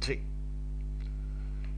3।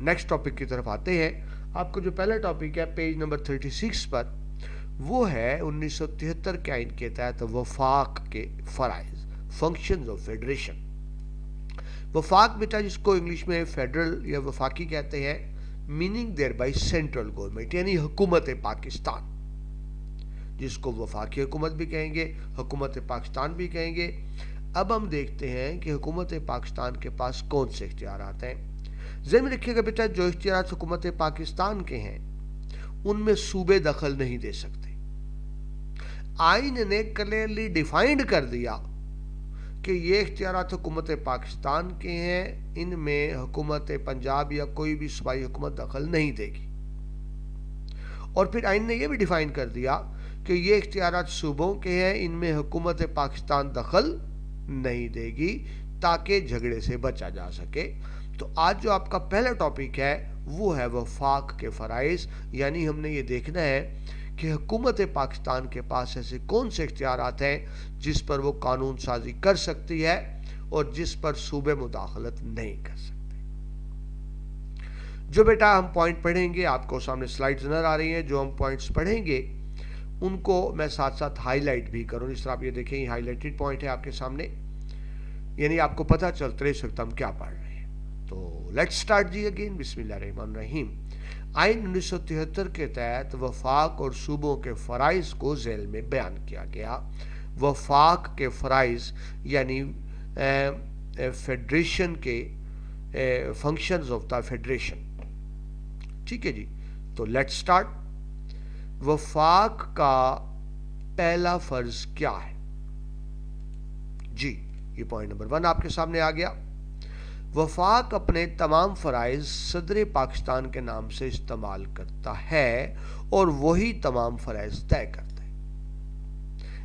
Next topic کی طرف آتے ہیں. آپ کو جو پہلا ٹاپک ہے پیج نمبر 36 پر، وہ ہے 1973 کے آئین کے تحت وفاق کے فرائض، فنکشنز آف فیڈریشن. وفاق بیٹا جس کو انگلش میں فیڈرل یا وفاقی کہتے ہیں، meaning there by central government, یعنی حکومت پاکستان، جس کو وفاقی حکومت بھی کہیں گے، حکومت پاکستان بھی کہیں گے. اب ہم دیکھتے ہیں کہ حکومت پاکستان کے پاس کون سے اختیارات ہیں. ذہن میں رکھیے گا بیٹا، جو اختیارات حکومت پاکستان کے ہیں ان میں صوبے دخل نہیں دے سکتے. آئین نے کلیئرلی ڈیفائنڈ کر دیا کہ یہ اختیارات حکومت پاکستان کے ہیں، ان میں حکومت پنجاب یا کوئی بھی صوبائی حکومت دخل نہیں دے گی. اور پھر آئین نے یہ بھی ڈیفائن کر دیا کہ یہ اختیارات صوبوں کے ہیں، ان میں حکومت پاکستان دخل نہیں دے گی تاکہ جھگڑے سے بچا جا سکے. تو آج جو آپ کا پہلا ٹاپک ہے وہ ہے وفاق کے فرائض، یعنی ہم نے یہ دیکھنا ہے کہ حکومت پاکستان کے پاس ایسے کون سے اختیارات ہیں جس پر وہ قانون سازی کر سکتی ہے اور جس پر صوبے مداخلت نہیں کر سکتے. جو بیٹا ہم پوائنٹ پڑھیں گے، آپ کو سامنے سلائیڈز نظر آ رہی ہیں، جو ہم پوائنٹس پڑھیں گے ان کو میں ساتھ ساتھ ہائی لائٹ بھی کروں. اس طرح آپ یہ دیکھیں، یہ ہائی لائٹڈ پوائنٹ ہے آپ کے سامنے، یعنی آپ کو پتہ چلتا ہے اس وقت ہم کیا پڑھ رہے ہیں. تو لیٹ سٹارٹ جی اگین. بسم اللہ الرحمن الرحیم. آئین 1973 کے تحت وفاق اور صوبوں کے فرائض کو ذیل میں بیان کیا گیا. وفاق کے فرائض یعنی فیڈریشن کے فنکشنز آف دا فیڈریشن. ٹھیک ہے جی، تو لیٹ سٹارٹ. وفاق کا پہلا فرض کیا ہے جی؟ یہ پوائنٹ نمبر 1 آپ کے سامنے آ گیا. وفاق اپنے تمام فرائض صدر پاکستان کے نام سے استعمال کرتا ہے اور وہی تمام فرائض طے کرتا ہے.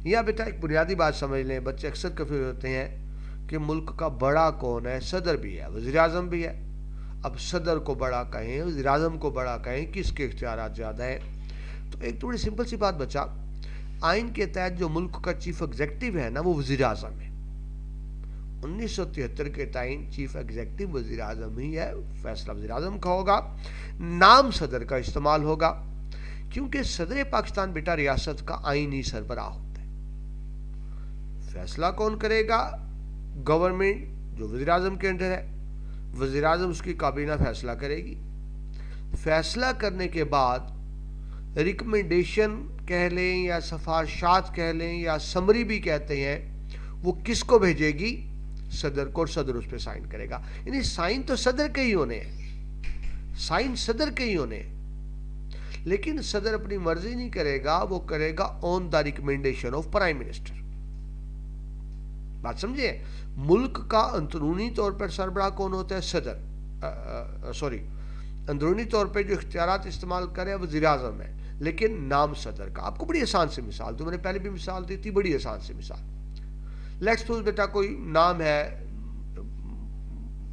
یہاں بیٹا ایک بنیادی بات سمجھ لیں، بچے اکثر کنفیوز ہوتے ہیں کہ ملک کا بڑا کون ہے. صدر بھی ہے، وزیر اعظم بھی ہے. اب صدر کو بڑا کہیں، وزیر اعظم کو بڑا کہیں، کس کے اختیارات زیادہ ہیں؟ تو ایک تھوڑی سمپل سی بات بچا، آئین کے تحت جو ملک کا چیف ایگزیکٹو ہے نا وہ وزیر اعظم ہے. 1973 کے تائین چیف ایگزیکٹو وزیر اعظم ہی ہے، فیصلہ وزیر اعظم کا ہوگا، نام صدر کا استعمال ہوگا، کیونکہ صدر پاکستان بیٹا ریاست کا آئینی سربراہ ہوتا ہے. فیصلہ کون کرے گا؟ گورنمنٹ جو وزیر اعظم کے انڈر ہے، وزیر اعظم اس کی کابینہ فیصلہ کرے گی. فیصلہ کرنے کے بعد ریکمنڈیشن کہہ لیں یا سفارشات کہہ لیں یا سمری بھی کہتے ہیں، وہ کس کو بھیجے گی؟ صدر کو، اور صدر اس پہ سائن کرے گا. یعنی سائن تو صدر کے ہی ہونے ہیں، سائن صدر کے ہی ہونے ہیں، لیکن صدر اپنی مرضی نہیں کرے گا، وہ کرے گا on the recommendation of prime minister. بات سمجھے؟ ملک کا اندرونی طور پر سربراہ کون ہوتا ہے؟ صدر. اندرونی طور پہ جو اختیارات استعمال کرے وزیر اعظم ہے، لیکن نام صدر کا. آپ کو بڑی آسان سے مثال دوں، میں نے پہلے بھی مثال دی تھی، بڑی آسان سے مثال. لیٹس سپوز بیٹا کوئی نام ہے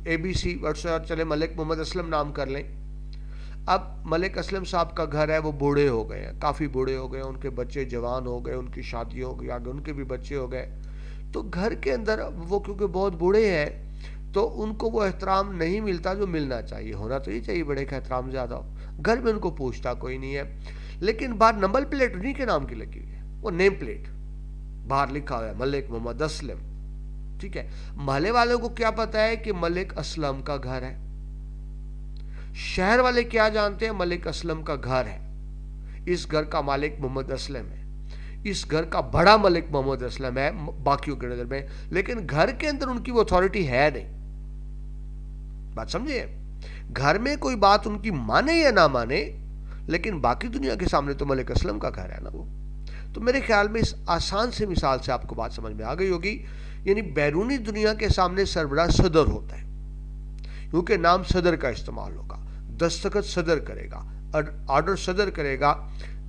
اے بی سی، چلے ملک محمد اسلم نام کر لیں. اب ملک اسلم صاحب کا گھر ہے، وہ بوڑھے ہو گئے ہیں، کافی بوڑھے ہو گئے ہیں، ان کے بچے جوان ہو گئے، ان کی شادی ہو گئی، آگے ان کے بھی بچے ہو گئے. تو گھر کے اندر وہ کیونکہ بہت بوڑھے ہیں تو ان کو وہ احترام نہیں ملتا جو ملنا چاہیے. ہونا تو یہ چاہیے بڑے کا احترام زیادہ ہو. گھر میں ان کو پوچھتا کوئی نہیں ہے، لیکن باہر نمبر پلیٹ انہیں کے نام کی لگی ہوئی ہے، وہ نیم پلیٹ باہر لکھا ہوا ہے ملک محمد اسلم. ٹھیک ہے، محلے والوں کو کیا پتا ہے کہ ملک اسلم کا گھر ہے؟ شہر والے کیا جانتے ہیں؟ ملک اسلم کا گھر ہے، اس گھر کا مالک محمد اسلم ہے، اس گھر کا بڑا ملک محمد اسلم ہے باقیوں کے نظر میں، لیکن گھر کے اندر ان کی وہ اتھارٹی ہے نہیں. بات سمجھے؟ گھر میں کوئی بات ان کی مانے یا نہ مانے، لیکن باقی دنیا کے سامنے تو ملک اسلم کا گھر ہے نا وہ. تو میرے خیال میں اس آسان سے مثال سے آپ کو بات سمجھ میں آ گئی ہوگی. یعنی بیرونی دنیا کے سامنے سربراہ صدر ہوتا ہے، کیونکہ نام صدر کا استعمال ہوگا، دستخط صدر کرے گا، آرڈر صدر کرے گا،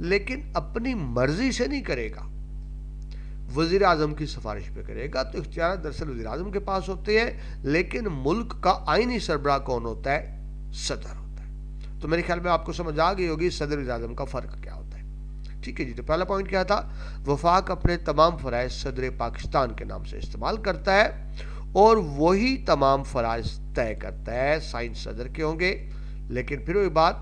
لیکن اپنی مرضی سے نہیں کرے گا، وزیر اعظم کی سفارش پہ کرے گا. تو اختیارات دراصل وزیر اعظم کے پاس ہوتے ہیں، لیکن ملک کا آئینی سربراہ کون ہوتا ہے؟ صدر ہوتا ہے. تو میرے خیال میں آپ کو سمجھ آ گئی ہوگی صدر وزیر اعظم کا فرق کیا ہوتا ہے. ٹھیک ہے جی. تو پہلا پوائنٹ کیا تھا؟ وفاق اپنے تمام فرائض صدر پاکستان کے نام سے استعمال کرتا ہے اور وہی تمام فرائض طے کرتا ہے. سائن صدر کے ہوں گے، لیکن پھر وہی بات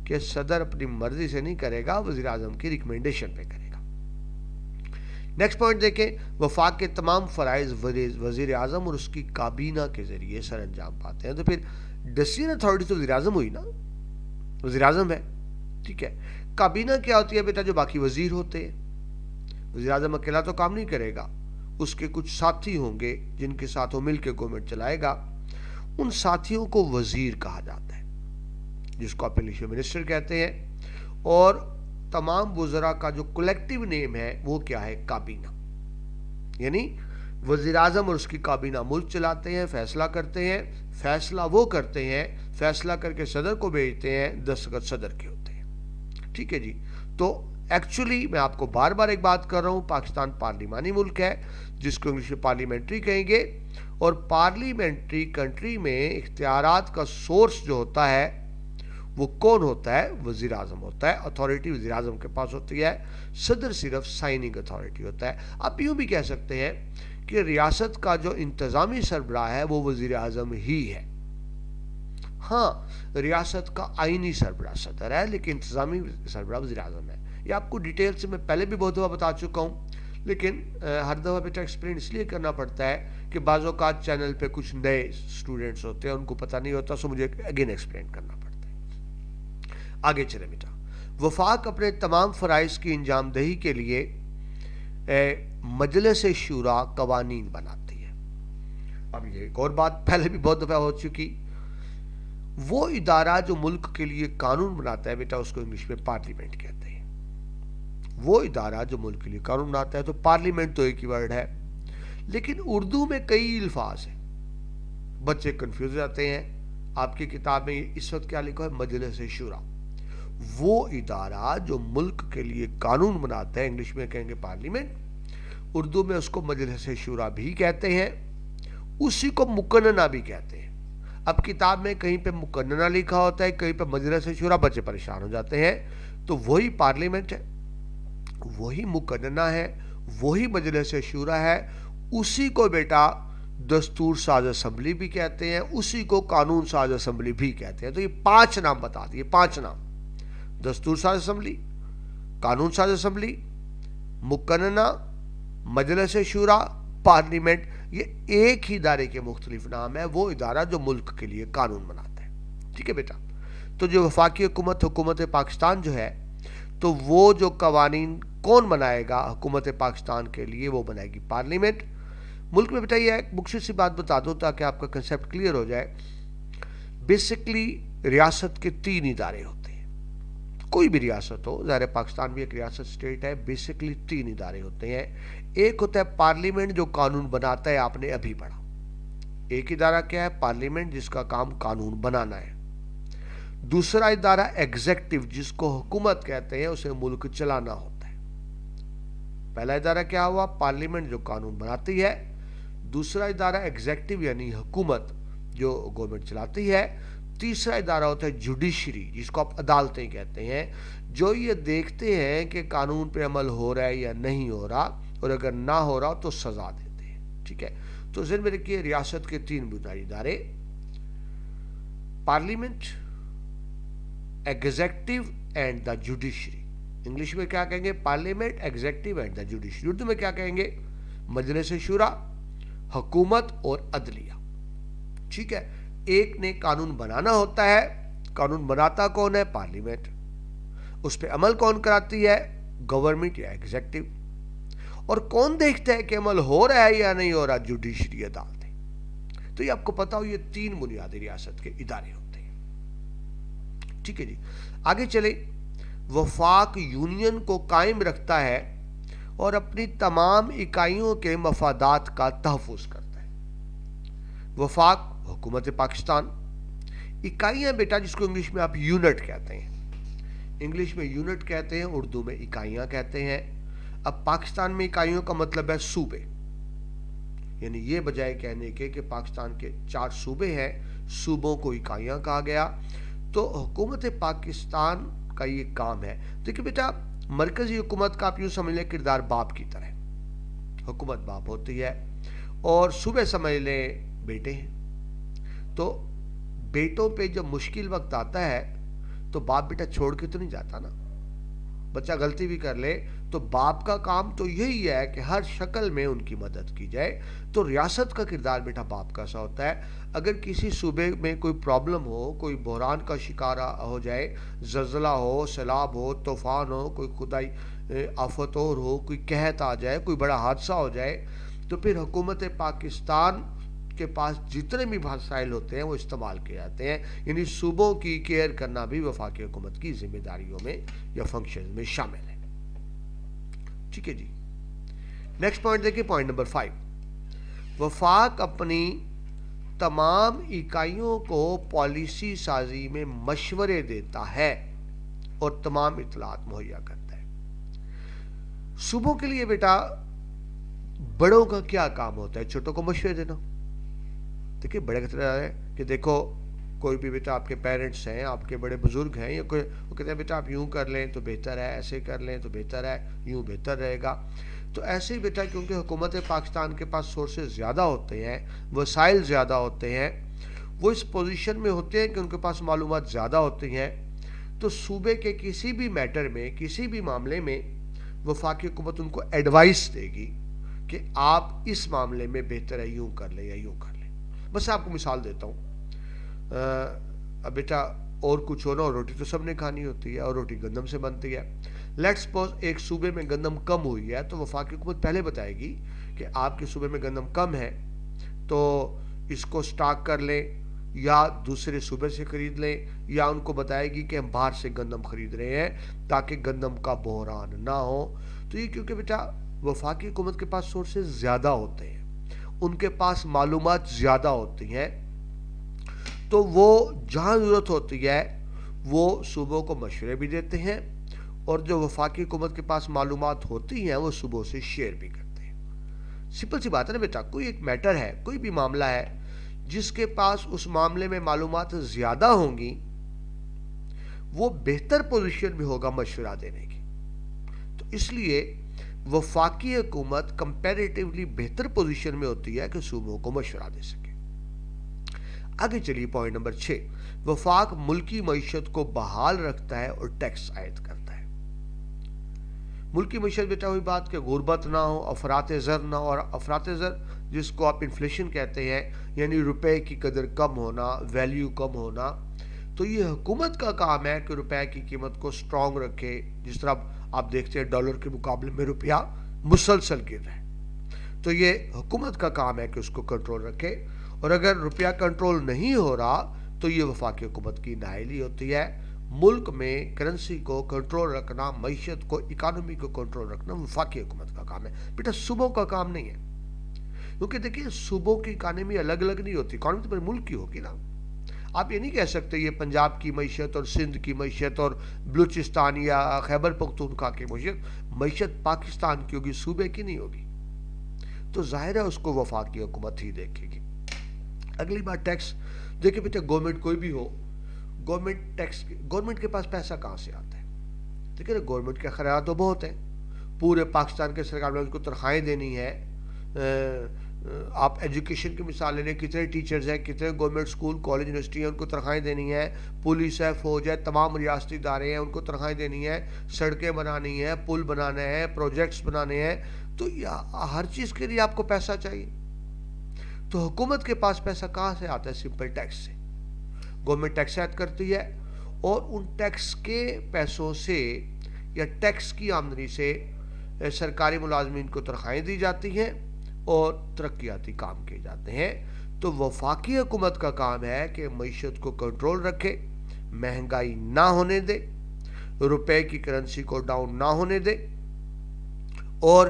کہ صدر اپنی مرضی سے نہیں کرے گا، وزیر اعظم کی ریکمنڈیشن پہ کرے گا۔ نیکسٹ پوائنٹ دیکھیں، وفاق کے تمام فرائض وزیر اعظم اور اس کی کابینہ کے ذریعے سر انجام پاتے ہیں۔ تو پھر ڈیسیژن اتھارٹی تو وزیر اعظم ہوئی نا، وزیر اعظم ہے، ٹھیک ہے۔ کابینہ کیا ہوتی ہے بیٹا؟ جو باقی وزیر ہوتے ہیں۔ وزیر اعظم اکیلا تو کام نہیں کرے گا، اس کے کچھ ساتھی ہوں گے جن کے ساتھ وہ مل کے گورنمنٹ چلائے گا، ان ساتھیوں کو وزیر کہا جاتا ہے، جس کو آپ انگلش میں منسٹر کہتے ہیں۔ اور تمام وزراء کا جو کلیکٹیو نیم ہے وہ کیا ہے؟ کابینہ۔ یعنی وزیر اعظم اور اس کی کابینہ ملک چلاتے ہیں، فیصلہ کرتے ہیں، فیصلہ وہ کرتے ہیں، فیصلہ کر کے صدر کو بھیجتے ہیں، دستخط صدر کے ہوتے ہیں، ٹھیک ہے جی۔ تو ایکچولی میں آپ کو بار بار ایک بات کر رہا ہوں، پاکستان پارلیمانی ملک ہے جس کو انگلش میں پارلیمنٹری کہیں گے، اور پارلیمنٹری کنٹری میں اختیارات کا سورس جو ہوتا ہے وہ کون ہوتا ہے؟ وزیر اعظم ہوتا ہے۔ اتھارٹی وزیر اعظم کے پاس ہوتی ہے، صدر صرف سائننگ اتھارٹی ہوتا ہے۔ آپ یوں بھی کہہ سکتے ہیں کہ ریاست کا جو انتظامی سربراہ ہے وہ وزیر اعظم ہی ہے۔ ہاں، ریاست کا آئینی سربراہ صدر ہے، لیکن انتظامی سربراہ وزیر اعظم ہے۔ یہ آپ کو ڈیٹیل سے میں پہلے بھی بہت دفعہ بتا چکا ہوں، لیکن ہر دفعہ بیٹا ایکسپلین اس لیے کرنا پڑتا ہے کہ بعض اوقات چینل پہ کچھ نئے اسٹوڈنٹس ہوتے ہیں، ان کو پتہ نہیں ہوتا، سو مجھے اگین ایکسپلین کرنا پڑتا ہے۔ آگے چلے بیٹا، وفاق اپنے تمام فرائض کی انجام دہی کے لیے مجلس شورا قوانین بناتی ہے۔ اب یہ ایک اور بات پہلے بھی بہت دفعہ ہو چکی، وہ ادارہ جو ملک کے لیے قانون بناتا ہے بیٹا اس کو انگلش میں پارلیمنٹ کہتے ہیں۔ وہ ادارہ جو ملک کے لیے قانون بناتا ہے، تو پارلیمنٹ تو ایک ہی ورڈ ہے، لیکن اردو میں کئی الفاظ ہیں، بچے کنفیوز جاتے ہیں۔ آپ کی کتاب میں اس وقت کیا لکھا ہے؟ مجلس شورا۔ وہ ادارہ جو ملک کے لیے قانون بناتا ہے، انگلش میں کہیں گے پارلیمنٹ، اردو میں اس کو مجلس شورا بھی کہتے ہیں، اسی کو مقننہ بھی کہتے ہیں۔ اب کتاب میں کہیں پہ مقننہ لکھا ہوتا ہے، کہیں پہ مجلس شورا، بچے پریشان ہو جاتے ہیں۔ تو وہی پارلیمنٹ ہے، وہی مقننہ ہے، وہی مجلس شورا ہے، اسی کو بیٹا دستور ساز اسمبلی بھی کہتے ہیں، اسی کو قانون ساز اسمبلی بھی کہتے ہیں۔ تو یہ 5 نام بتا دیے، 5 نام: دستور ساز اسمبلی، قانون ساز اسمبلی، مقننہ، مجلس شورا، پارلیمنٹ۔ یہ ایک ہی ادارے کے مختلف نام ہے، وہ ادارہ جو ملک کے لیے قانون بناتا ہے، ٹھیک ہے بیٹا۔ تو جو وفاقی حکومت پاکستان جو ہے، تو وہ جو قوانین کون بنائے گا حکومت پاکستان کے لیے؟ وہ بنائے گی پارلیمنٹ۔ ملک میں بیٹا یہ ایک مختصر سی بات بتا دو تاکہ آپ کا کنسیپٹ کلیئر ہو جائے۔ بیسکلی ریاست کے 3 ادارے ہوتے ہیں، کوئی بھی ریاست ہو، ظاہر پاکستان بھی ایک ریاست اسٹیٹ ہے، بیسکلی 3 ادارے ہوتے ہیں۔ ایک ہوتا ہے پارلیمنٹ جو قانون بناتا ہے، آپ نے ابھی پڑھا۔ ایک ادارہ کیا ہے؟ پارلیمنٹ، جس کا کام قانون بنانا ہے۔ دوسرا ادارہ ایگزیکٹو، جس کو حکومت کہتے ہیں، اسے ملک چلانا ہوتا ہے۔ پہلا ادارہ کیا ہوا؟ پارلیمنٹ جو قانون بناتی ہے۔ دوسرا ادارہ ایگزیکٹو یعنی حکومت جو گورنمنٹ چلاتی ہے۔ تیسرا ادارہ ہوتا ہے جوڈیشری، جس کو آپ عدالتیں کہتے ہیں، جو یہ دیکھتے ہیں کہ قانون پہ عمل ہو رہا ہے یا نہیں ہو رہا، اور اگر نہ ہو رہا تو سزا دیتے ہیں، ٹھیک ہے۔ تو ذہن میں رکھیے ریاست کے 3 بنیادی ادارے: parliament, executive and the judiciary. English میں کیا کہیں گے؟ Parliament, executive and the judiciary. Urdu میں کیا کہیں گے؟ مجلس شورا، حکومت اور عدلیہ، ٹھیک ہے۔ ایک نے قانون بنانا ہوتا ہے، قانون بناتا کون ہے؟ پارلیمنٹ۔ اس پہ عمل کون کراتی ہے؟ گورنمنٹ یا ایگزیکٹو۔ اور کون دیکھتا ہے کہ عمل ہو رہا ہے یا نہیں ہو رہا؟ جوڈیشری، عدالتیں۔ تو یہ آپ کو پتا ہو، یہ 3 بنیادی ریاست کے ادارے ہوتے ہیں، ٹھیک ہے جی۔ آگے چلے، وفاق یونین کو قائم رکھتا ہے اور اپنی تمام اکائیوں کے مفادات کا تحفظ کرتا ہے۔ وفاق حکومت پاکستان، اکائیاں بیٹا جس کو انگلش میں آپ یونٹ کہتے ہیں، انگلش میں یونٹ کہتے ہیں، اردو میں اکائیاں کہتے ہیں۔ اب پاکستان میں اکائیوں کا مطلب ہے صوبے، یعنی یہ بجائے کہنے کے کہ پاکستان کے 4 صوبے ہیں، صوبوں کو اکائیاں کہا گیا۔ تو حکومت پاکستان کا یہ کام ہے۔ دیکھیں بیٹا، مرکزی حکومت کا آپ یوں سمجھ لیں کردار باپ کی طرح، حکومت باپ ہوتی ہے اور صوبے سمجھ لیں بیٹے ہیں۔ تو بیٹوں پہ جب مشکل وقت آتا ہے تو باپ بیٹا چھوڑ کے تو نہیں جاتا نا. بچہ غلطی بھی کر لے تو باپ کا کام تو یہی ہے کہ ہر شکل میں ان کی مدد کی جائے. تو ریاست کا کردار بیٹا باپ کا سا ہوتا ہے. اگر کسی صوبے میں کوئی پرابلم ہو, کوئی بحران کا شکار ہو جائے, زلزلہ ہو, سیلاب ہو, طوفان ہو, کوئی خدائی آفت اور ہو, کوئی قحط آ جائے, کوئی بڑا حادثہ ہو جائے, تو پھر حکومت پاکستان کے پاس جتنے بھی وسائل ہوتے ہیں وہ استعمال کیے جاتے ہیں. یعنی صوبوں کی کیئر کرنا بھی وفاقی حکومت کی ذمہ داریوں میں یا فنکشن میں شامل ہے. ٹھیک ہے جی. نیکسٹ پوائنٹ دیکھیں, پوائنٹ نمبر 5. وفاق اپنی تمام اکائیوں کو پالیسی سازی میں مشورے دیتا ہے اور تمام اطلاعات مہیا کرتا ہے. صوبوں کے لیے بیٹا بڑوں کا کیا کام ہوتا ہے؟ چھوٹوں کو مشورے دینا. دیکھیں بڑے کا طرح ہے کہ دیکھو کوئی بھی بیٹا آپ کے پیرنٹس ہیں, آپ کے بڑے بزرگ ہیں, یا کوئی وہ کہتے ہیں بیٹا آپ یوں کر لیں تو بہتر ہے, ایسے کر لیں تو بہتر ہے, یوں بہتر رہے گا. تو ایسے ہی بیٹا کیونکہ حکومت پاکستان کے پاس سورسز زیادہ ہوتے ہیں, وسائل زیادہ ہوتے ہیں, وہ اس پوزیشن میں ہوتے ہیں کہ ان کے پاس معلومات زیادہ ہوتی ہیں. تو صوبے کے کسی بھی میٹر میں, کسی بھی معاملے میں وفاقی حکومت ان کو ایڈوائس دے گی کہ آپ اس معاملے میں بہتر ہے یوں کر لیں یا یوں کر لیں. بس آپ کو مثال دیتا ہوں. اب بیٹا اور کچھ ہونا, اور روٹی تو سب نے کھانی ہوتی ہے, اور روٹی گندم سے بنتی ہے. لیٹ سپوز ایک صوبے میں گندم کم ہوئی ہے, تو وفاقی حکومت پہلے بتائے گی کہ آپ کے صوبے میں گندم کم ہے تو اس کو سٹاک کر لیں یا دوسرے صوبے سے خرید لیں, یا ان کو بتائے گی کہ ہم باہر سے گندم خرید رہے ہیں تاکہ گندم کا بحران نہ ہو. تو یہ کیونکہ بیٹا وفاقی حکومت کے پاس سورسز زیادہ ہوتے ہیں, ان کے پاس معلومات زیادہ ہوتی ہیں, تو وہ جہاں ضرورت ہوتی ہے وہ صوبوں کو مشورے بھی دیتے ہیں, اور جو وفاقی حکومت کے پاس معلومات ہوتی ہیں وہ صوبوں سے شیئر بھی کرتے ہیں. سمپل سی بات ہے نا بیٹا, کوئی ایک میٹر ہے, کوئی بھی معاملہ ہے, جس کے پاس اس معاملے میں معلومات زیادہ ہوں گی وہ بہتر پوزیشن میں ہوگا مشورہ دینے کی. تو اس لیے وفاقی حکومت کمپیریٹیولی بہتر پوزیشن میں ہوتی ہے کہ صوبوں کو مشورہ دے سکے. آگے چلیے, پوائنٹ نمبر 6. وفاق ملکی معیشت کو بحال رکھتا ہے اور ٹیکس عائد کرتا ہے. ملکی معیشت بیٹا ہوئی بات کہ غربت نہ ہو, افراط زر نہ ہو, اور افراط زر جس کو آپ انفلیشن کہتے ہیں, یعنی روپے کی قدر کم ہونا, ویلیو کم ہونا. تو یہ حکومت کا کام ہے کہ روپے کی قیمت کو سٹرونگ رکھے. جس طرح آپ دیکھتے ہیں ڈالر کے مقابلے میں روپیہ مسلسل گر رہا ہے, تو یہ حکومت کا کام ہے کہ اس کو کنٹرول رکھے. اور اگر روپیہ کنٹرول نہیں ہو رہا تو یہ وفاقی حکومت کی نااہلی ہوتی ہے. ملک میں کرنسی کو کنٹرول رکھنا, معیشت کو, اکانومی کو کنٹرول رکھنا وفاقی حکومت کا کام ہے, بیٹا صوبوں کا کام نہیں ہے. کیونکہ دیکھیں صوبوں کی اکانومی الگ الگ نہیں ہوتی, اکانومی تو پھر ملک کی ہوگی نا. آپ یہ نہیں کہہ سکتے یہ پنجاب کی معیشت اور سندھ کی معیشت اور بلوچستان یا خیبر پختونخوا کی معیشت پاکستان کی ہوگی, صوبے کی نہیں ہوگی. تو ظاہر ہے اس کو وفاقی حکومت ہی دیکھے گی. اگلی بات ٹیکس. دیکھیں بیٹا گورنمنٹ کوئی بھی ہو, گورنمنٹ کے پاس پیسہ کہاں سے آتا ہے؟ دیکھیں گورنمنٹ کے اخراجات تو بہت ہیں, پورے پاکستان کے سرکار میں اس کو تنخواہیں دینی ہے. آپ ایجوکیشن کی مثال لے لیں, کتنے ٹیچرز ہیں, کتنے گورنمنٹ اسکول, کالج, یونیورسٹی ہیں, ان کو تنخواہیں دینی ہے. پولیس ہے, فوج ہے, تمام ریاستی ادارے ہیں, ان کو تنخواہیں دینی ہے. سڑکیں بنانی ہیں, پل بنانے ہیں, پروجیکٹس بنانے ہیں. تو ہر چیز کے لیے آپ کو پیسہ چاہیے. تو حکومت کے پاس پیسہ کہاں سے آتا ہے؟ سمپل ٹیکس سے. گورنمنٹ ٹیکس عائد کرتی ہے, اور ان ٹیکس کے پیسوں سے یا ٹیکس کی آمدنی سے سرکاری ملازمین کو تنخواہیں دی جاتی ہیں اور ترقیاتی کام کیے جاتے ہیں. تو وفاقی حکومت کا کام ہے کہ معیشت کو کنٹرول رکھے, مہنگائی نہ ہونے دے, روپے کی کرنسی کو ڈاؤن نہ ہونے دے, اور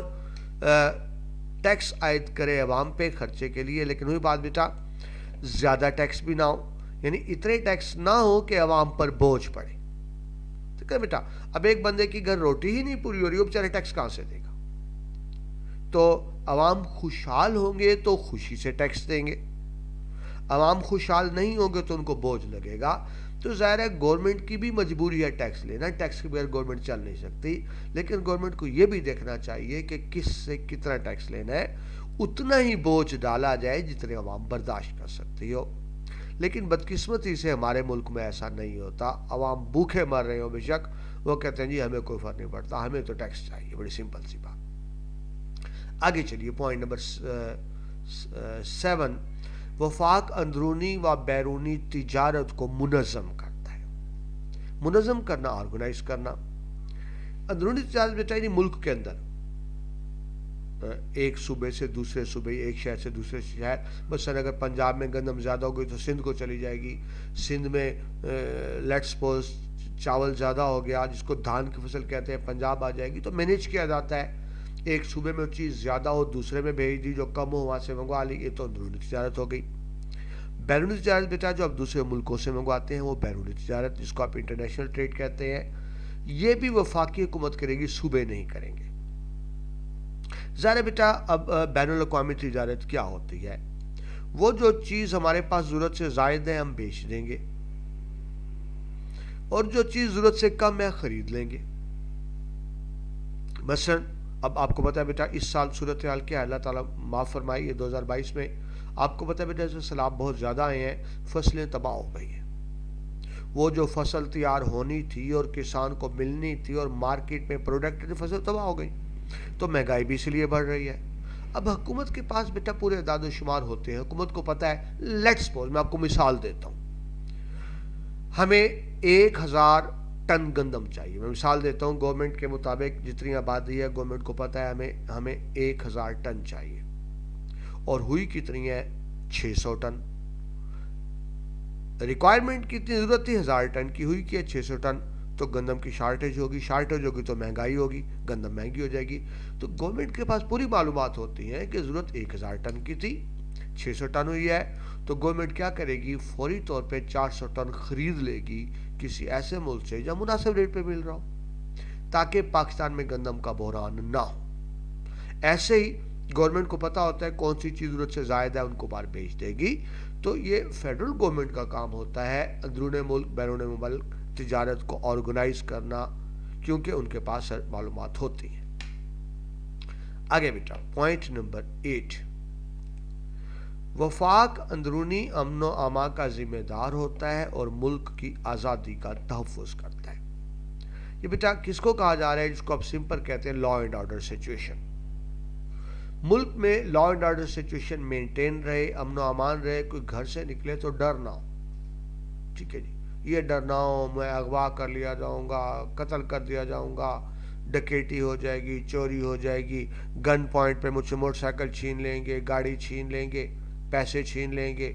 ٹیکس عائد کرے عوام پہ خرچے کے لیے. لیکن وہی بات بیٹا زیادہ ٹیکس بھی نہ ہو, یعنی اتنے ٹیکس نہ ہو کہ عوام پر بوجھ پڑے. ٹھیک ہے بیٹا, اب ایک بندے کی گھر روٹی ہی نہیں پوری ہو رہی, وہ بیچارے ٹیکس کہاں سے دے گا؟ تو عوام خوشحال ہوں گے تو خوشی سے ٹیکس دیں گے, عوام خوشحال نہیں ہوں گے تو ان کو بوجھ لگے گا. تو ظاہر ہے گورنمنٹ کی بھی مجبوری ہے ٹیکس لینا, ٹیکس کے بغیر گورنمنٹ چل نہیں سکتی. لیکن گورنمنٹ کو یہ بھی دیکھنا چاہیے کہ کس سے کتنا ٹیکس لینا ہے, اتنا ہی بوجھ ڈالا جائے جتنے عوام برداشت کر سکتی ہو. لیکن بدقسمتی سے ہمارے ملک میں ایسا نہیں ہوتا. عوام بھوکے مر رہے ہو بے شک, وہ کہتے ہیں جی ہمیں کوئی فرق نہیں پڑتا, ہمیں تو ٹیکس چاہیے. بڑی سمپل سی بات. آگے چلیے, پوائنٹ نمبر 7, وفاق اندرونی و بیرونی تجارت کو منظم کرتا ہے. منظم کرنا, آرگنائز کرنا. اندرونی تجارت بیٹا یعنی ملک کے اندر ایک صوبے سے دوسرے صوبے, ایک شہر سے دوسرے شہر. مثلا اگر پنجاب میں گندم زیادہ ہو گئی تو سندھ کو چلی جائے گی. سندھ میں لیٹ سپوز چاول زیادہ ہو گیا جس کو دھان کی فصل کہتے ہیں, پنجاب آ جائے گی. تو مینیج کیا جاتا ہے, ایک صوبے میں وہ چیز زیادہ ہو دوسرے میں بھیج دی, جو کم ہو وہاں سے منگوا لی. یہ تو اندرونی تجارت ہو گئی. بیرونی تجارت بیٹا جو اب دوسرے ملکوں سے منگواتے ہیں وہ بیرونی تجارت, جس کو آپ انٹرنیشنل ٹریڈ کہتے ہیں. یہ بھی وفاقی حکومت کرے گی, صوبے نہیں کریں گے. ظاہر بیٹا اب بین الاقوامی تجارت کیا ہوتی ہے, وہ جو چیز ہمارے پاس ضرورت سے زائد ہے ہم بیچ دیں گے, اور جو چیز ضرورت سے کم ہے خرید لیں گے. مثلا اب آپ کو پتا ہے بیٹا اس سال صورتحال کیا ہے, اللہ تعالیٰ معاف فرمائی, یہ 2022 میں آپ کو پتا ہے بیٹا سیلاب بہت زیادہ آئے ہیں, فصلیں تباہ ہو گئی ہیں. وہ جو فصل تیار ہونی تھی اور کسان کو ملنی تھی اور مارکیٹ میں پروڈکٹ فصل تباہ ہو گئی, تو مہنگائی بھی اس لیے بڑھ رہی ہے. اب حکومت کے پاس بیٹا پورے اعداد و شمار ہوتے ہیں, حکومت کو پتا ہے. لیٹس سپوز میں آپ کو مثال دیتا ہوں, ہمیں 1000 ٹن گندم چاہیے. میں مثال دیتا ہوں, گورنمنٹ کے مطابق جتنی آبادی ہے گورنمنٹ کو پتا ہے ہمیں 1000 ٹن چاہیے, اور ہوئی کتنی ہے 600 ٹن. ریکوائرمنٹ کتنی ضرورت تھی 1000 ٹن کی, ہوئی کی ہے 600 ٹن. تو گندم کی شارٹیج ہوگی تو مہنگائی ہوگی, گندم مہنگی ہو جائے گی. تو گورنمنٹ کے پاس پوری معلومات ہوتی ہیں کہ ضرورت 1000 ٹن کی تھی, 600 ٹن ہوئی ہے, تو گورنمنٹ کیا کرے گی, فوری طور پہ 400 ٹن خرید لے گی کسی ایسے ملک سے جہاں مناسب ریٹ پہ مل رہا ہو, تاکہ پاکستان میں گندم کا بحران نہ ہو. ایسے ہی گورنمنٹ کو پتا ہوتا ہے کون سی چیز ضرورت سے زائد ہے, ان کو باہر بھیج دے گی. تو یہ فیڈرل گورنمنٹ کا کام ہوتا ہے اندرون ملک بیرون ملک تجارت کو آرگنائز کرنا, کیونکہ ان کے پاس معلومات ہوتی ہیں. آگے بیٹا پوائنٹ نمبر 8, وفاق اندرونی امن و امان کا ذمہ دار ہوتا ہے اور ملک کی آزادی کا تحفظ کرتا ہے. یہ بیٹا کس کو کہا جا رہا ہے, جس کو آپ سمپل کہتے ہیں لا اینڈ آرڈر سچویشن. ملک میں law and order situation maintain رہے, امن و امان رہے, کوئی گھر سے نکلے تو ڈر نہ ہو. ٹھیک ہے جی, یہ ڈر نہ ہو میں اغوا کر لیا جاؤں گا, قتل کر دیا جاؤں گا, ڈکیٹی ہو جائے گی, چوری ہو جائے گی, گن پوائنٹ پہ مجھ سے موٹر سائیکل چھین لیں گے, گاڑی چھین لیں گے, پیسے چھین لیں گے,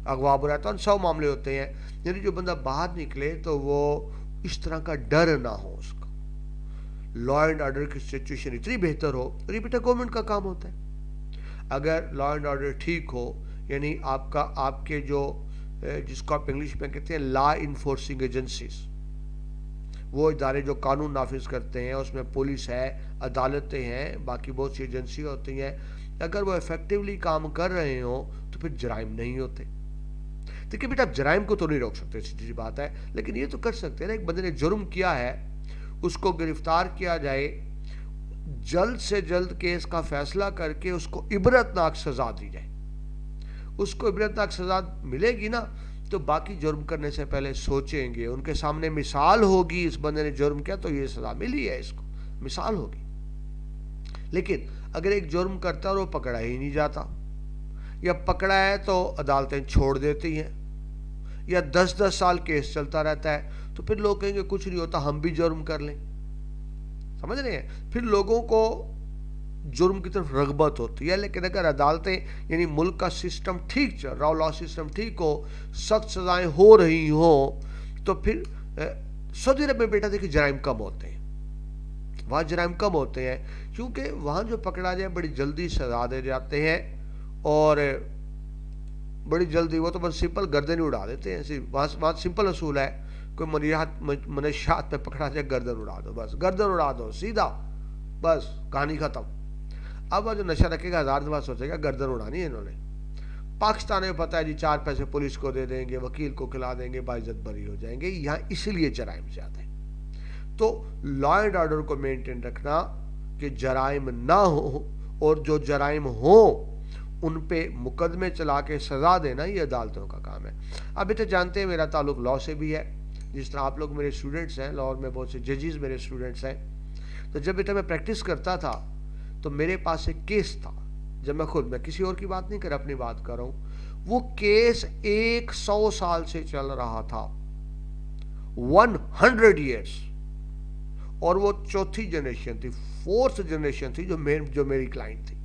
اغوا برا, تو 100 معاملے ہوتے ہیں. یعنی جو بندہ باہر نکلے تو وہ اس طرح کا ڈر نہ ہو اس کا. لا اینڈ آرڈر کی سچویشن اتنی بہتر ہو, اور یہ بیٹا گورنمنٹ کا کام ہوتا ہے. اگر لا اینڈ آرڈر ٹھیک ہو, یعنی آپ کے جو جس کو آپ انگلش میں کہتے ہیں لا انفورسنگ ایجنسیز, وہ ادارے جو قانون نافذ کرتے ہیں, اس میں پولیس ہے, عدالتیں ہیں, باقی بہت سی ایجنسی ہوتی ہیں, اگر وہ ایفیکٹولی کام کر رہے ہوں تو پھر جرائم نہیں ہوتے. دیکھیں بیٹا جرائم کو تو نہیں روک سکتے, سیدھی بات ہے, لیکن یہ تو کر سکتے ہیں نا, ایک بندے نے جرم کیا ہے اس کو گرفتار کیا جائے, جلد سے جلد کیس کا فیصلہ کر کے اس کو عبرتناک سزا دی جائے. اس کو عبرتناک سزا ملے گی نا, تو باقی جرم کرنے سے پہلے سوچیں گے, ان کے سامنے مثال ہوگی, اس بندے نے جرم کیا تو یہ سزا ملی ہے, اس کو مثال ہوگی. لیکن اگر ایک جرم کرتا ہے اور وہ پکڑا ہی نہیں جاتا, یا پکڑا ہے تو عدالتیں چھوڑ دیتی ہیں, یا 10-10 سال کیس چلتا رہتا ہے, تو پھر لوگ کہیں گے کچھ نہیں ہوتا, ہم بھی جرم کر لیں. سمجھ رہے ہیں, پھر لوگوں کو جرم کی طرف رغبت ہوتی ہے. لیکن اگر عدالتیں یعنی ملک کا سسٹم ٹھیک چل رہا ہو, لا سسٹم ٹھیک ہو, سخت سزائیں ہو رہی ہوں, تو پھر سعودی عرب میں بیٹا دیکھیں جرائم کم ہوتے ہیں. وہاں جرائم کم ہوتے ہیں کیونکہ وہاں جو پکڑا جائے بڑی جلدی سزا دے جاتے ہیں, اور بڑی جلدی وہ تو بس سمپل گردن اڑا دیتے ہیں. وہاں سمپل اصول ہے, کوئی منشیات میں پکڑا جائے گردن اڑا دو, بس گردن اڑا دو سیدھا, بس کہانی ختم. اب وہ جو نشہ رکھے گا 1000 دفعہ سوچے گا گردن اڑانی ہے انہوں نے. پاکستان میں پتہ ہے جی 4 پیسے پولیس کو دے دیں گے, وکیل کو کھلا دیں گے, باعزت بری ہو جائیں گے. یہاں اس لیے جرائم زیادہ ہیں. تو لا اینڈ آرڈر کو مینٹین رکھنا کہ جرائم نہ ہو, اور جو جرائم ہوں ان پہ مقدمے چلا کے سزا دینا یہ عدالتوں کا کام ہے. اب بیٹا جانتے ہیں میرا تعلق لاء سے بھی ہے، جس طرح آپ لوگ میرے اسٹوڈنٹس ہیں، لاء میں بہت سے ججز میرے اسٹوڈنٹس ہیں. تو جب بیٹا میں پریکٹس کرتا تھا تو میرے پاس ایک کیس تھا. جب میں کسی اور کی بات نہیں کر اپنی بات کر رہا ہوں. وہ کیس 100 سال سے چل رہا تھا، 100 ایئرس، اور وہ چوتھی جنریشن تھی، 4th جنریشن تھی جو میری کلائنٹ تھی.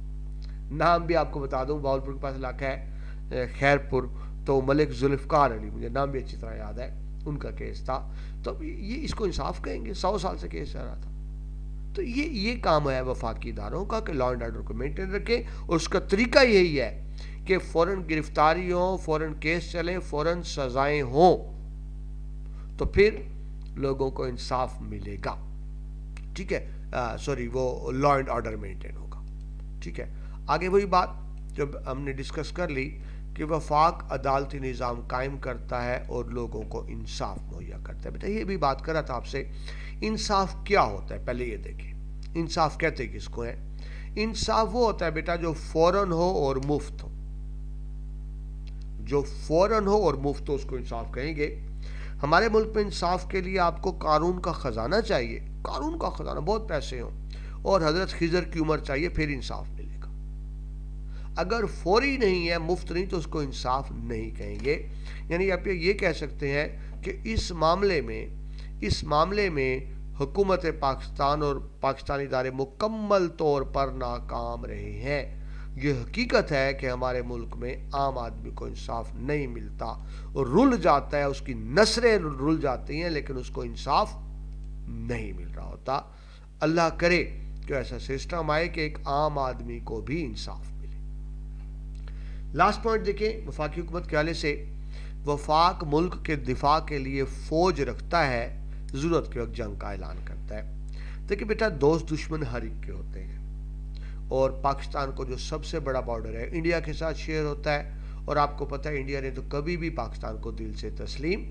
نام بھی آپ کو بتا دوں، باولپور کے پاس علاقہ ہے خیرپور، تو ملک ذوالفقار علی، مجھے نام بھی اچھی طرح یاد ہے، ان کا کیس تھا. تو یہ اس کو انصاف کہیں گے، 100 سال سے کیس چل رہا تھا. تو یہ کام ہے وفاقی اداروں کا کہ لا اینڈ آرڈر کو مینٹین رکھیں، اور اس کا طریقہ یہی ہے کہ فوراً گرفتاری ہوں، فوراً کیس چلیں، فوراً سزائیں ہوں، تو پھر لوگوں کو انصاف ملے گا. ٹھیک ہے، وہ لا اینڈ آرڈر مینٹین ہوگا. ٹھیک ہے، آگے وہی بات جب ہم نے ڈسکس کر لی کہ وفاق عدالتی نظام قائم کرتا ہے اور لوگوں کو انصاف مہیا کرتا ہے. بیٹا یہ بھی بات کر رہا تھا آپ سے، انصاف کیا ہوتا ہے؟ پہلے یہ دیکھیں، انصاف کہتے کس کو ہے؟ انصاف وہ ہوتا ہے بیٹا جو فوراً ہو اور مفت ہو. جو فوراً ہو اور مفت ہو اس کو انصاف کہیں گے. ہمارے ملک میں انصاف کے لیے آپ کو قانون کا خزانہ چاہیے، قانون کا خزانہ، بہت پیسے ہوں، اور حضرت خضر کی عمر چاہیے، پھر انصاف ملے گا. اگر فوری نہیں ہے، مفت نہیں، تو اس کو انصاف نہیں کہیں گے. یعنی آپ یہ کہہ سکتے ہیں کہ اس معاملے میں حکومت پاکستان اور پاکستانی ادارے مکمل طور پر ناکام رہے ہیں. یہ حقیقت ہے کہ ہمارے ملک میں عام آدمی کو انصاف نہیں ملتا، اور رل جاتا ہے، اس کی نسلیں رل جاتی ہیں، لیکن اس کو انصاف نہیں مل رہا ہوتا. اللہ کرے کہ ایسا سسٹم آئے کہ ایک عام آدمی کو بھی انصاف ملے. لاسٹ پوائنٹ دیکھیں، وفاقی حکومت کے حوالے سے وفاق ملک کے دفاع کے لیے فوج رکھتا ہے، ضرورت کے وقت جنگ کا اعلان کرتا ہے. دیکھیں بیٹا، دوست دشمن ہر ایک کے ہوتے ہیں، اور پاکستان کو جو سب سے بڑا بارڈر ہے انڈیا کے ساتھ شیئر ہوتا ہے، اور آپ کو پتہ ہے انڈیا نے تو کبھی بھی پاکستان کو دل سے تسلیم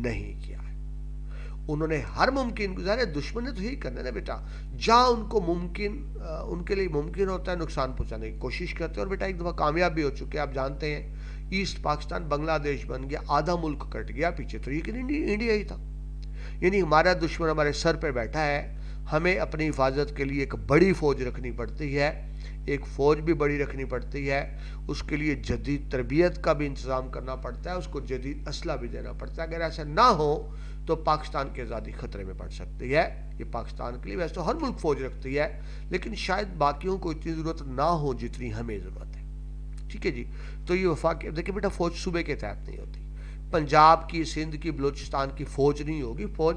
نہیں کیا ہے. انہوں نے ہر ممکن گزارے، دشمن نے تو یہی کرنا ہے نا بیٹا، جہاں ان کے لیے ممکن ہوتا ہے نقصان پہنچانے کی کوشش کرتے ہیں. اور بیٹا ایک دفعہ کامیاب بھی ہو چکے ہیں. آپ جانتے ہیں ایسٹ پاکستان بنگلہ دیش بن گیا، آدھا ملک کٹ گیا پیچھے، تو یہ کہ انڈیا ہی تھا. یعنی ہمارا دشمن ہمارے سر پہ بیٹھا ہے، ہمیں اپنی حفاظت کے لیے ایک بڑی فوج رکھنی پڑتی ہے، ایک فوج بھی بڑی رکھنی پڑتی ہے. اس کے لیے جدید تربیت کا بھی انتظام کرنا پڑتا ہے، اس کو جدید اسلحہ بھی دینا پڑتا ہے. اگر ایسا نہ ہو تو پاکستان کی آزادی خطرے میں پڑ سکتی ہے. یہ پاکستان کے لیے ویسے تو ہر ملک فوج رکھتی ہے، لیکن شاید باقیوں کو اتنی ضرورت نہ ہو جتنی ہمیں ضرورت ہے. ٹھیک ہے جی. تو یہ وفاق، دیکھیں بیٹا، فوج صوبے کے تحت نہیں ہوتی. پنجاب کی، سندھ کی، بلوچستان کی فوج نہیں ہوگی، فوج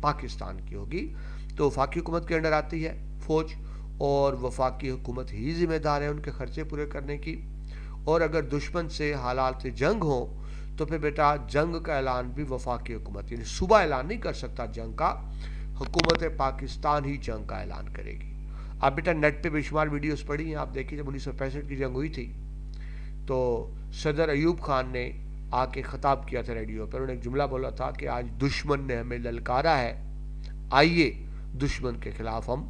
پاکستان کی ہوگی. تو وفاقی حکومت کے انڈر آتی ہے فوج، اور وفاقی حکومت ہی ذمہ دار ہے ان کے خرچے پورے کرنے کی. اور اگر دشمن سے حالات جنگ ہو تو پھر بیٹا جنگ کا اعلان بھی وفاقی حکومت، یعنی صوبہ اعلان نہیں کر سکتا جنگ کا، حکومت پاکستان ہی جنگ کا اعلان کرے گی. آپ بیٹا نیٹ پہ بے شمار ویڈیوز پڑھی ہیں، آپ دیکھیے جب 1965 کی جنگ ہوئی تھی تو صدر ایوب خان نے آ کے خطاب کیا تھا ریڈیو پر. انہوں نے ایک جملہ بولا تھا کہ آج دشمن نے ہمیں للکارا ہے، آئیے دشمن کے خلاف ہم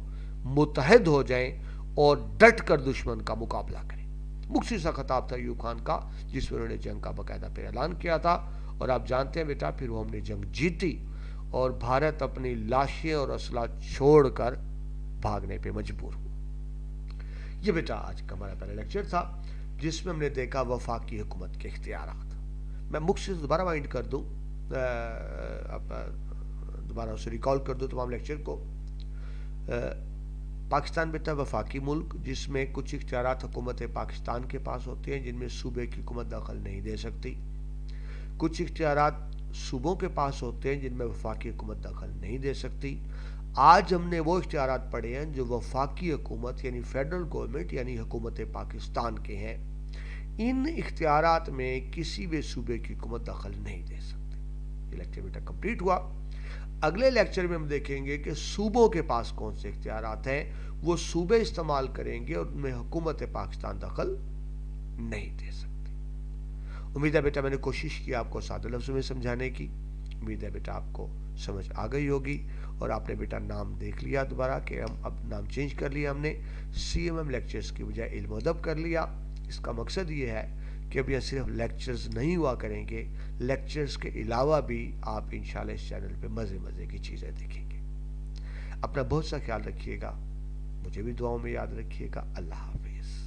متحد ہو جائیں اور ڈٹ کر دشمن کا مقابلہ کریں. مختصر سا خطاب تھا ایوب خان کا، جس میں انہوں نے جنگ کا باقاعدہ پھر اعلان کیا تھا. اور آپ جانتے ہیں بیٹا پھر وہ ہم نے جنگ جیتی، اور بھارت اپنی لاشیں اور اسلحہ چھوڑ کر بھاگنے پہ مجبور ہوا. یہ بیٹا آج کا ہمارا پہلا لیکچر تھا جس میں ہم نے دیکھا وفاقی حکومت کے اختیارات. میں مختصر دوبارہ وائنڈ کر دوں، دوبارہ اسے ریکال کر دوں تمام لیکچر کو. پاکستان بیٹا وفاقی ملک جس میں کچھ اختیارات حکومت پاکستان کے پاس ہوتے ہیں جن میں صوبے کی حکومت دخل نہیں دے سکتی. کچھ اختیارات صوبوں کے پاس ہوتے ہیں جن میں وفاقی حکومت دخل نہیں دے سکتی. آج ہم نے وہ اختیارات پڑھے ہیں جو وفاقی حکومت یعنی فیڈرل گورنمنٹ یعنی حکومت پاکستان کے ہیں. ان اختیارات میں کسی بھی صوبے کی حکومت دخل نہیں دے سکتی. یہ لیکچر بیٹا کمپلیٹ ہوا. اگلے لیکچر میں ہم دیکھیں گے کہ صوبوں کے پاس کون سے اختیارات ہیں، وہ صوبے استعمال کریں گے اور ان میں حکومت پاکستان دخل نہیں دے سکتی. امید ہے بیٹا میں نے کوشش کی آپ کو سادہ لفظوں میں سمجھانے کی. امید ہے بیٹا آپ کو سمجھ آ گئی ہوگی، اور آپ نے بیٹا نام دیکھ لیا دوبارہ کہ ہم اب نام چینج کر لیا، ہم نے CMM لیکچرز کی بجائے علم و ادب کر لیا. اس کا مقصد یہ ہے کہ اب یہ صرف لیکچرز نہیں ہوا کریں گے، لیکچرز کے علاوہ بھی آپ انشاءاللہ اس چینل پہ مزے مزے کی چیزیں دیکھیں گے۔ اپنا بہت سا خیال رکھیے گا، مجھے بھی دعاؤں میں یاد رکھیے گا۔ اللہ حافظ۔